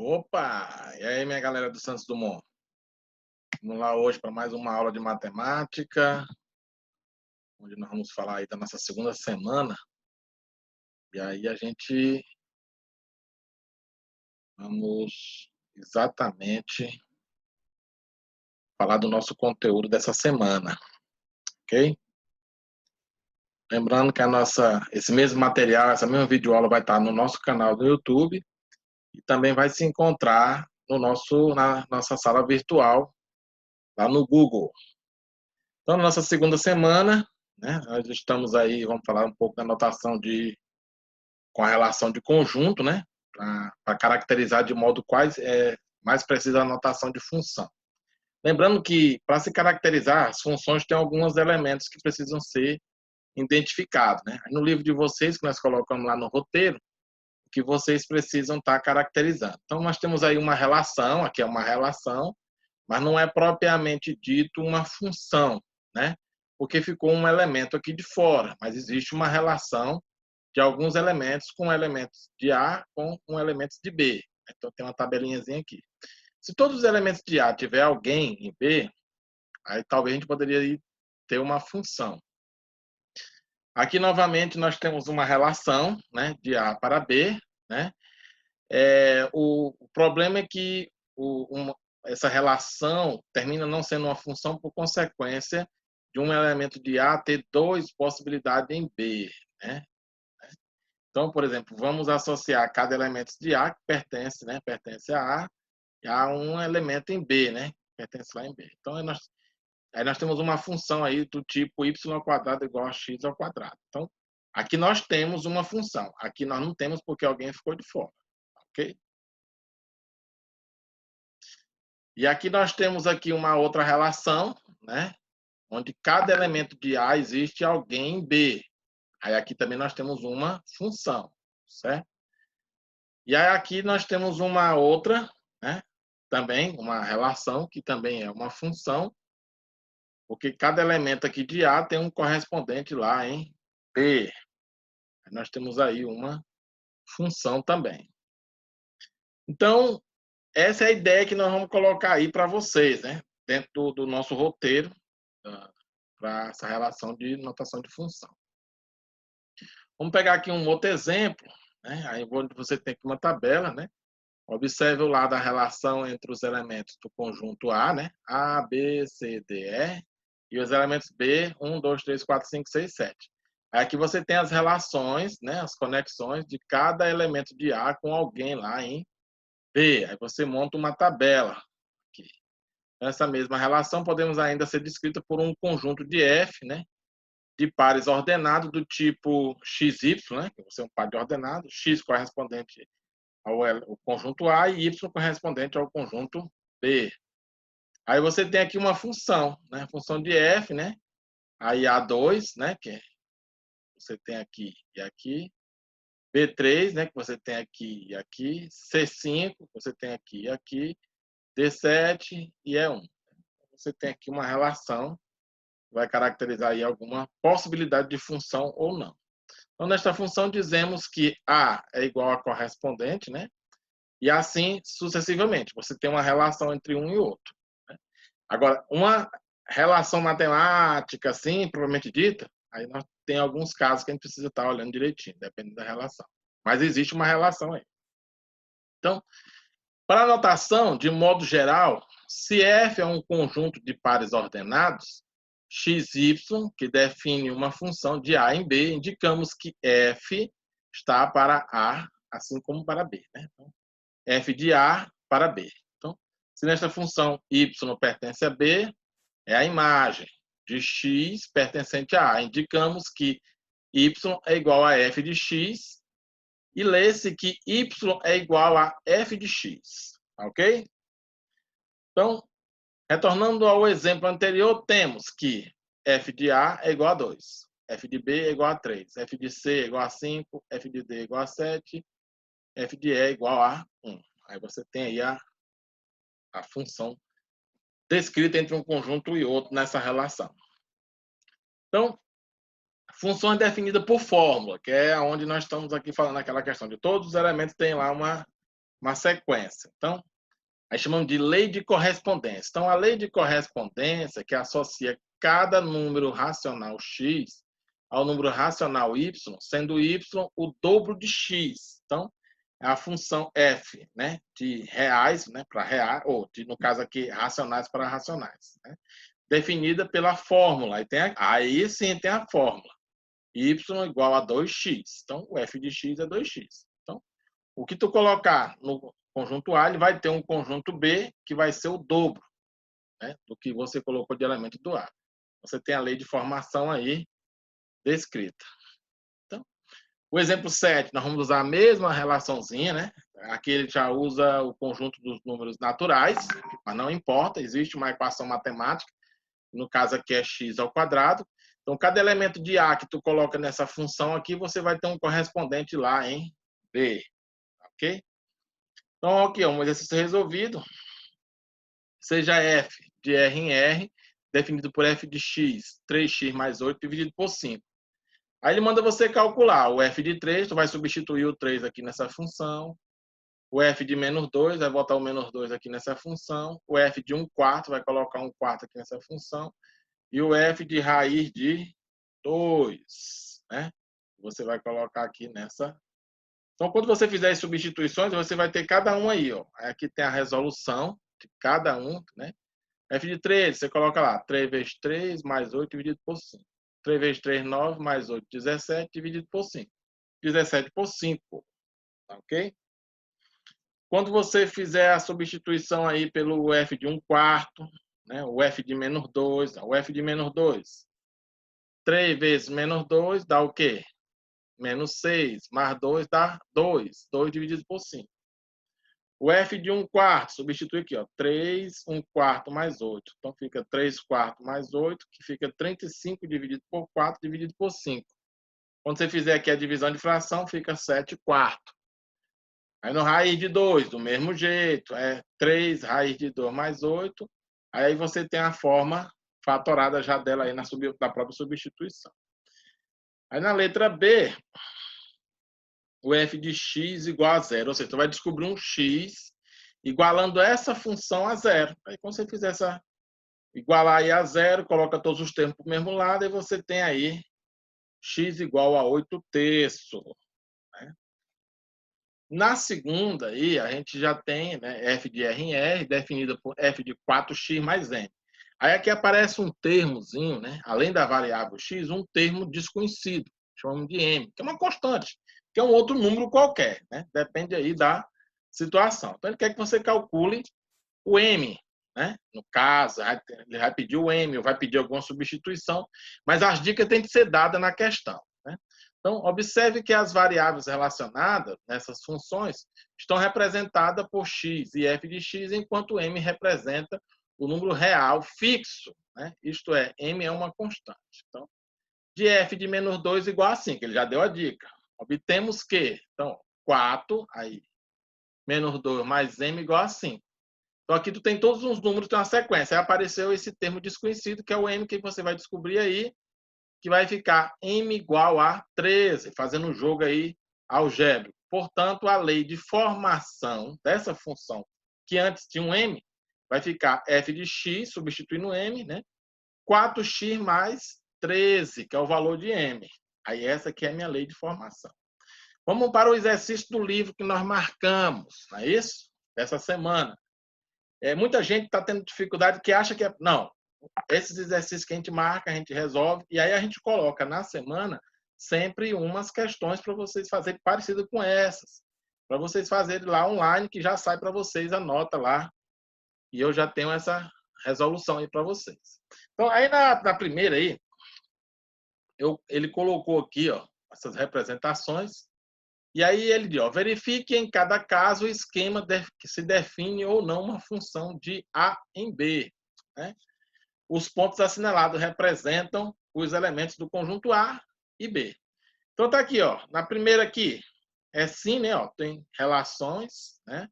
Opa! E aí, minha galera do Santos Dumont? Vamos lá hoje para mais uma aula de matemática, onde nós vamos falar aí da nossa segunda semana. E aí a gente vamos exatamente falar do nosso conteúdo dessa semana, ok? Lembrando que esse mesmo material, essa mesma videoaula vai estar no nosso canal do YouTube e também vai se encontrar na nossa sala virtual, lá no Google. Então, na nossa segunda semana, né, nós estamos aí, vamos falar um pouco da notação com a relação de conjunto, né, para caracterizar de modo quais é mais precisa a notação de função. Lembrando que, para se caracterizar, as funções têm alguns elementos que precisam ser identificados. Né? No livro de vocês, que nós colocamos lá no roteiro, que vocês precisam estar caracterizando. Então, nós temos aí uma relação, aqui é uma relação, mas não é propriamente dito uma função, né? Porque ficou um elemento aqui de fora, mas existe uma relação de alguns elementos com elementos de A com elementos de B. Então, tem uma tabelinhazinha aqui. Se todos os elementos de A tiver alguém em B, aí talvez a gente poderia ter uma função. Aqui, novamente, nós temos uma relação, né, de A para B, né? O problema é que essa relação termina não sendo uma função por consequência de um elemento de A ter duas possibilidades em B. Né? Então, por exemplo, vamos associar cada elemento de A que pertence a A, e a um elemento em B, né? Pertence lá em B. Então, aí nós temos uma função aí do tipo y² igual a x². Então, aqui nós temos uma função. Aqui nós não temos porque alguém ficou de fora. Ok? E aqui nós temos aqui uma outra relação, né? Onde cada elemento de A existe alguém em B. Aí aqui também nós temos uma função, certo? E aí aqui nós temos uma outra, né? Também uma relação que também é uma função, porque cada elemento aqui de A tem um correspondente lá em B. Aí nós temos aí uma função também. Então, essa é a ideia que nós vamos colocar aí para vocês, né? Dentro do nosso roteiro, para essa relação de notação de função. Vamos pegar aqui um outro exemplo, né? Aí você tem aqui uma tabela, né? Observe o lado da relação entre os elementos do conjunto A, né? A, B, C, D, E, e os elementos B, 1, 2, 3, 4, 5, 6, 7. Aqui você tem as relações, né? As conexões de cada elemento de A com alguém lá em B. Aí você monta uma tabela aqui. Essa mesma relação podemos ainda ser descrita por um conjunto de F, né? De pares ordenados do tipo XY, né? Que você é um par de ordenado, X correspondente ao conjunto A e Y correspondente ao conjunto B. Aí você tem aqui uma função, né? Função de F, né? Aí A2, né? Que você tem aqui e aqui. B3, né? Que você tem aqui e aqui. C5, que você tem aqui e aqui. D7 e E1. Você tem aqui uma relação que vai caracterizar aí alguma possibilidade de função ou não. Então, nesta função, dizemos que A é igual a correspondente, né? E assim sucessivamente. Você tem uma relação entre um e outro. Né? Agora, uma relação matemática, assim, propriamente dita, aí nós tem alguns casos que a gente precisa estar olhando direitinho, dependendo da relação. Mas existe uma relação aí. Então, para a notação, de modo geral, se F é um conjunto de pares ordenados, XY, que define uma função de A em B, indicamos que F está para A, assim como para B. Né? Então, F de A para B. Então, se nesta função Y pertence a B, é a imagem de X pertencente a A. Indicamos que Y é igual a F de X e lê-se que Y é igual a F de X. Ok? Então, retornando ao exemplo anterior, temos que F de A é igual a 2, F de B é igual a 3, F de C é igual a 5, F de D é igual a 7, F de E é igual a 1. Aí você tem aí a função descrita entre um conjunto e outro nessa relação. Então, função é definida por fórmula, que é onde nós estamos aqui falando aquela questão de todos os elementos têm lá uma sequência. Então, aí chamamos de lei de correspondência. Então, a lei de correspondência que associa cada número racional x ao número racional y, sendo y o dobro de x. Então, é a função f, né, de reais, né, para reais, ou de, no caso aqui, racionais para racionais, né, definida pela fórmula. Aí sim tem a fórmula. Y igual a 2x. Então, o f de x é 2x. Então, o que tu colocar no conjunto A, ele vai ter um conjunto B que vai ser o dobro, né, do que você colocou de elemento do A. Você tem a lei de formação aí descrita. Então, o exemplo 7, nós vamos usar a mesma relaçãozinha, né? Aqui ele já usa o conjunto dos números naturais, mas não importa, existe uma equação matemática, no caso aqui é x ao quadrado. Então, cada elemento de A que tu coloca nessa função aqui, você vai ter um correspondente lá em B, ok? Então, aqui, um exercício resolvido. Seja f de R em R, definido por f de x, 3x mais 8 dividido por 5. Aí ele manda você calcular o f de 3, tu vai substituir o 3 aqui nessa função. O f de menos 2, vai botar o menos 2 aqui nessa função. O f de 1/4, vai colocar 1/4 aqui nessa função. E o f de raiz de 2, né? Você vai colocar aqui nessa. Então, quando você fizer as substituições, você vai ter cada um aí, ó. Aqui tem a resolução de cada um, né? F de 3, você coloca lá, 3 vezes 3 mais 8 dividido por 5. 3 vezes 3, 9, mais 8, 17, dividido por 5. 17 por 5, ok? Quando você fizer a substituição aí pelo f de 1/4, né? O f de menos 2, o f de menos 2. 3 vezes menos 2 dá o quê? Menos 6, mais 2 dá 2. 2 dividido por 5. O f de 1/4, substitui aqui, ó, 3, 1/4 mais 8. Então, fica 3/4 mais 8, que fica 35 dividido por 4, dividido por 5. Quando você fizer aqui a divisão de fração, fica 7/4. Aí no raiz de 2, do mesmo jeito, é 3 raiz de 2 mais 8. Aí você tem a forma fatorada já dela aí da própria substituição. Aí na letra B, o f de x igual a 0. Ou seja, você vai descobrir um x igualando essa função a 0. Aí quando você fizer essa igualar aí a 0, coloca todos os termos para o mesmo lado e você tem aí x igual a 8/3. Né? Na segunda, aí, a gente já tem, né, f de R em R, definida por f de 4x mais n. Aí aqui aparece um termozinho, né, além da variável x, um termo desconhecido, chamamos de m, que é uma constante, que é um outro número qualquer, né, depende aí da situação. Então, ele quer que você calcule o m, né, no caso, ele vai pedir o m, ou vai pedir alguma substituição, mas as dicas têm que ser dadas na questão. Né? Então, observe que as variáveis relacionadas nessas funções estão representadas por x e f de x, enquanto m representa o número real fixo. Né? Isto é, m é uma constante. Então, de f de menos 2 igual a 5, ele já deu a dica. Obtemos que, então, 4, aí, menos 2 mais m igual a 5. Então, aqui tu tem todos os números, tem uma sequência. Aí apareceu esse termo desconhecido, que é o m, que você vai descobrir aí, que vai ficar m igual a 13, fazendo um jogo aí algébrico. Portanto, a lei de formação dessa função, que antes tinha um m, vai ficar f de x, substituindo m, né? 4x mais 13, que é o valor de m. Aí essa aqui é a minha lei de formação. Vamos para o exercício do livro que nós marcamos, não é isso? Dessa semana. Muita gente está tendo dificuldade que acha que é... Não, esses exercícios que a gente marca, a gente resolve, e aí a gente coloca na semana sempre umas questões para vocês fazerem parecidas com essas. Para vocês fazerem lá online, que já sai para vocês a nota lá. E eu já tenho essa resolução aí para vocês. Então, aí na primeira aí, ele colocou aqui, ó, essas representações. E aí ele diz, ó, verifique em cada caso o esquema que se define ou não uma função de A em B. Né? Os pontos assinalados representam os elementos do conjunto A e B. Então tá aqui, ó, na primeira aqui, é sim, né, ó, tem relações, né?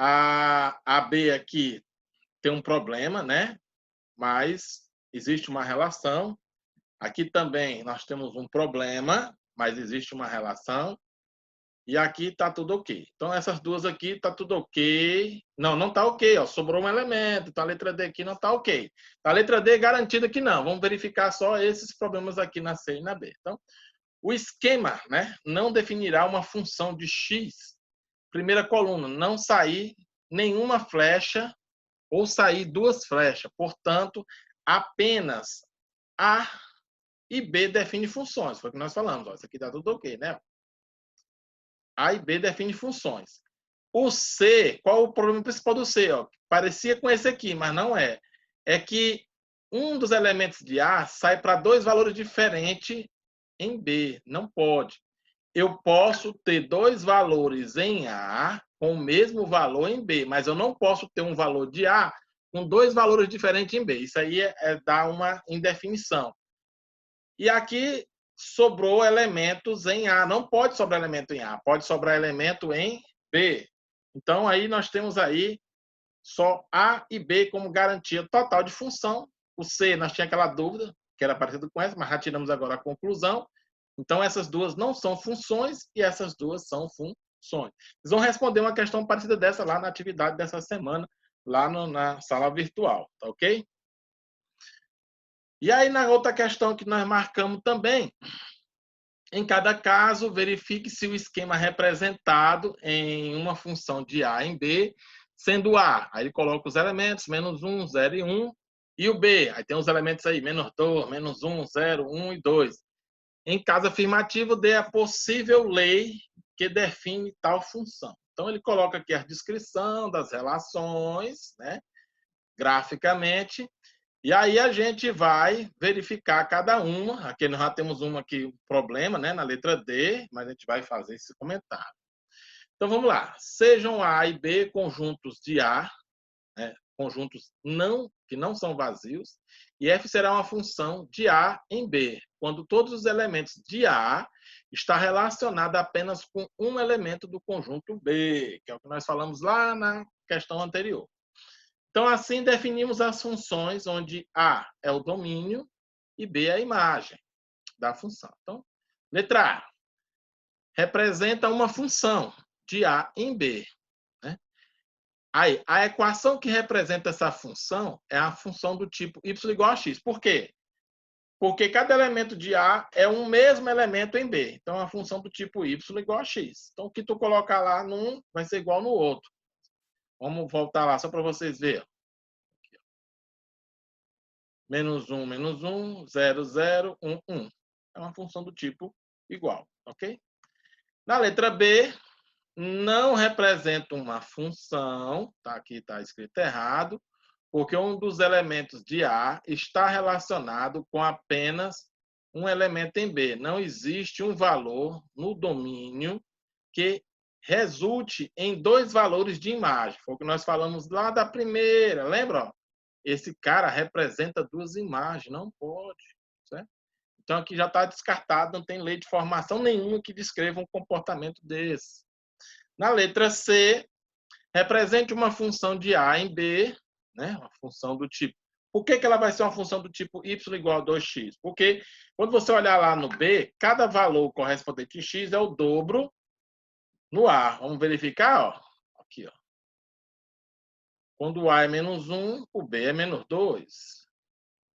A B aqui tem um problema, né? Mas existe uma relação. Aqui também nós temos um problema, mas existe uma relação. E aqui está tudo ok. Então, essas duas aqui está tudo ok. Não, não está ok. Ó, sobrou um elemento. Então, a letra D aqui não está ok. A letra D é garantida que não. Vamos verificar só esses problemas aqui na C e na B. Então, o esquema, né, não definirá uma função de x. Primeira coluna, não sair nenhuma flecha ou sair duas flechas. Portanto, apenas A e B definem funções. Foi o que nós falamos. Ó. Isso aqui está tudo ok, né? A e B definem funções. O C, qual o problema principal do C? Ó? Parecia com esse aqui, mas não é. É que um dos elementos de A sai para dois valores diferentes em B. Não pode. Eu posso ter dois valores em A com o mesmo valor em B, mas eu não posso ter um valor de A com dois valores diferentes em B. Isso aí dar uma indefinição. E aqui sobrou elementos em A. Não pode sobrar elemento em A, pode sobrar elemento em B. Então, aí nós temos aí só A e B como garantia total de função. O C, nós tínhamos aquela dúvida, que era parecido com essa, mas já tiramos agora a conclusão. Então, essas duas não são funções e essas duas são funções. Vocês vão responder uma questão parecida dessa lá na atividade dessa semana, lá na sala virtual, tá ok? E aí, na outra questão que nós marcamos também, em cada caso, verifique se o esquema representado em uma função de A em B, sendo A, aí ele coloca os elementos, menos 1, 0 e 1, e o B, aí tem os elementos aí, menos 2, menos 1, 0, 1 e 2. Em caso afirmativo, dê a possível lei que define tal função. Então, ele coloca aqui a descrição das relações, né, graficamente, e aí a gente vai verificar cada uma. Aqui nós já temos uma aqui, um problema, né, na letra D, mas a gente vai fazer esse comentário. Então vamos lá. Sejam A e B conjuntos de A, né, conjuntos que não são vazios, e F será uma função de A em B, quando todos os elementos de A está relacionado apenas com um elemento do conjunto B, que é o que nós falamos lá na questão anterior. Então, assim, definimos as funções onde A é o domínio e B é a imagem da função. Então, letra A representa uma função de A em B. Né? Aí, a equação que representa essa função é a função do tipo y igual a x. Por quê? Porque cada elemento de A é um mesmo elemento em B. Então, é uma função do tipo y igual a x. Então, o que tu colocar lá num vai ser igual no outro. Vamos voltar lá só para vocês verem. Menos 1, 0, 0, 1, 1. É uma função do tipo igual, ok? Na letra B, não representa uma função, tá? Aqui está escrito errado, porque um dos elementos de A está relacionado com apenas um elemento em B. Não existe um valor no domínio que resulte em dois valores de imagem. Foi o que nós falamos lá da primeira, lembra? Esse cara representa duas imagens, não pode. Certo? Então, aqui já está descartado, não tem lei de formação nenhuma que descreva um comportamento desse. Na letra C, represente uma função de A em B, né? Uma função do tipo. Por que ela vai ser uma função do tipo y igual a 2x? Porque quando você olhar lá no B, cada valor correspondente a x é o dobro no A. Vamos verificar? Ó. Aqui, ó. Quando o A é menos 1, o B é menos 2.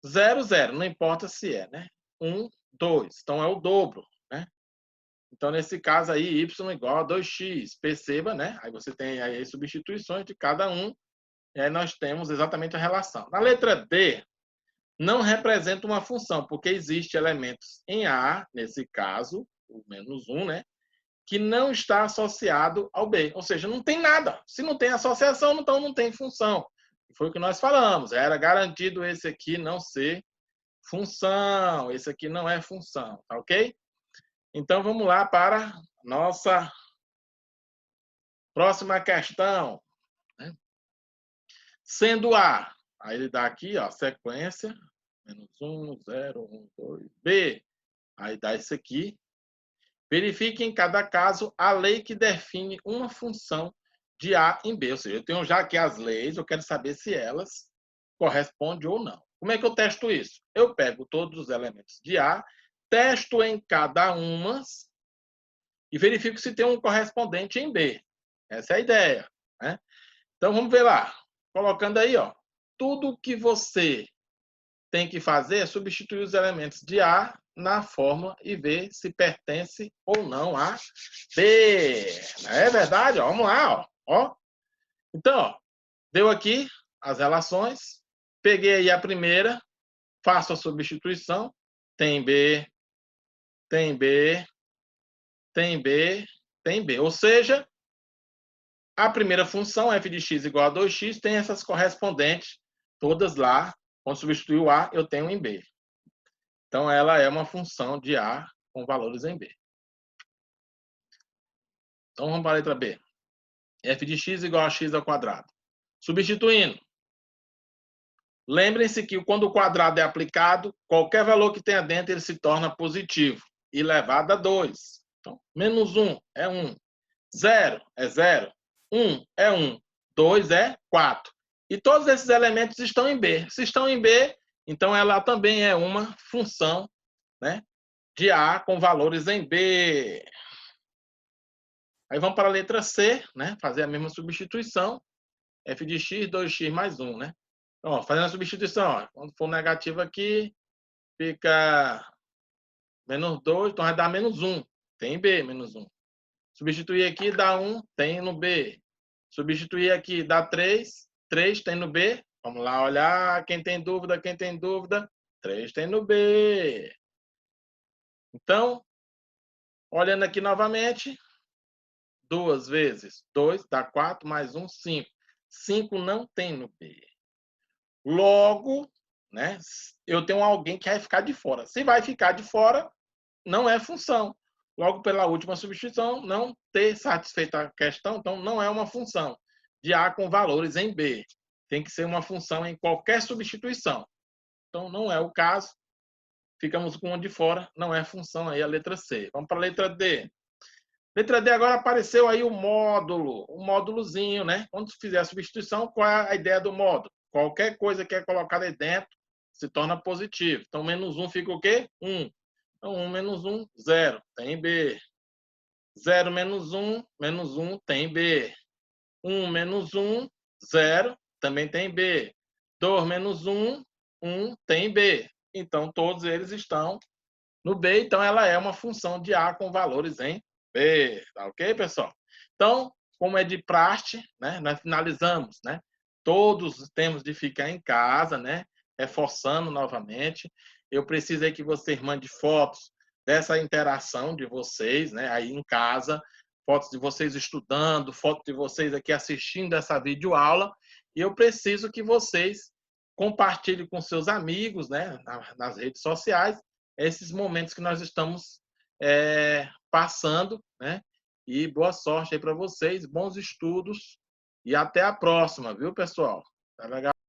0, 0, não importa se é, né? 1, 2. Então, é o dobro, né? Então, nesse caso aí, y igual a 2x. Perceba, né? Aí você tem aí as substituições de cada um. E aí nós temos exatamente a relação. Na letra D, não representa uma função, porque existe elementos em A, nesse caso, o menos 1, né? Que não está associado ao B. Ou seja, não tem nada. Se não tem associação, então não tem função. Foi o que nós falamos. Era garantido esse aqui não ser função. Esse aqui não é função, tá ok? Então, vamos lá para nossa próxima questão. Né? Sendo A, aí ele dá aqui, ó, sequência, menos 1, 0, 1, 2, B. Aí dá isso aqui. Verifique em cada caso a lei que define uma função de A em B. Ou seja, eu tenho já aqui as leis, eu quero saber se elas correspondem ou não. Como é que eu testo isso? Eu pego todos os elementos de A, testo em cada uma e verifico se tem um correspondente em B. Essa é a ideia, né? Então, vamos ver lá. Colocando aí, ó, tudo que você tem que fazer é substituir os elementos de A na fórmula e ver se pertence ou não a B. É verdade? Ó, vamos lá. Ó. Então, ó, deu aqui as relações. Peguei aí a primeira, faço a substituição. Tem B, tem B, tem B, tem B. Ou seja, a primeira função, f de x igual a 2x, tem essas correspondentes todas lá. Quando substituir o A, eu tenho em B. Então, ela é uma função de A com valores em B. Então, vamos para a letra B. F de x igual a x ao quadrado. Substituindo. Lembrem-se que quando o quadrado é aplicado, qualquer valor que tenha dentro, ele se torna positivo. Elevado a 2. Então, menos 1 é 1. 0 é 0. 1 é 1. 2 é 4. E todos esses elementos estão em B. Se estão em B, então ela também é uma função, né, de A com valores em B. Aí vamos para a letra C, né, fazer a mesma substituição. F de x, 2x mais 1, né? Então, ó, fazendo a substituição, ó, quando for negativo aqui, fica menos 2, então vai dar menos 1. Tem B, menos 1. Substituir aqui dá 1, tem no B. Substituir aqui dá 3, 3 tem no B. Vamos lá olhar, quem tem dúvida, 3 tem no B. Então, olhando aqui novamente, 2 vezes 2 dá 4, mais 1, 5. 5 não tem no B. Logo, né, eu tenho alguém que vai ficar de fora. Se vai ficar de fora, não é função. Logo, pela última substituição, não ter satisfeito a questão, então não é uma função de A com valores em B. Tem que ser uma função em qualquer substituição. Então, não é o caso. Ficamos com uma de fora, não é função aí a letra C. Vamos para a letra D. Letra D agora apareceu aí o módulozinho, né? Quando fizer a substituição, qual é a ideia do módulo? Qualquer coisa que é colocada aí dentro se torna positivo. Então, menos 1 fica o quê? 1. Então, 1 menos 1, 0. Tem B. 0 menos 1 tem B. 1 menos 1, 0. Também tem B. 2 menos 1, 1 tem B. Então, todos eles estão no B. Então, ela é uma função de A com valores em B. Tá ok, pessoal? Então, como é de praxe, né, nós finalizamos, né? Todos temos de ficar em casa, né? Reforçando novamente. Eu preciso aí que vocês mandem fotos dessa interação de vocês, né? Aí em casa, fotos de vocês estudando, fotos de vocês aqui assistindo essa videoaula. E eu preciso que vocês compartilhem com seus amigos, né? Nas redes sociais, esses momentos que nós estamos passando, né? E boa sorte aí para vocês, bons estudos e até a próxima, viu, pessoal? Tá legal?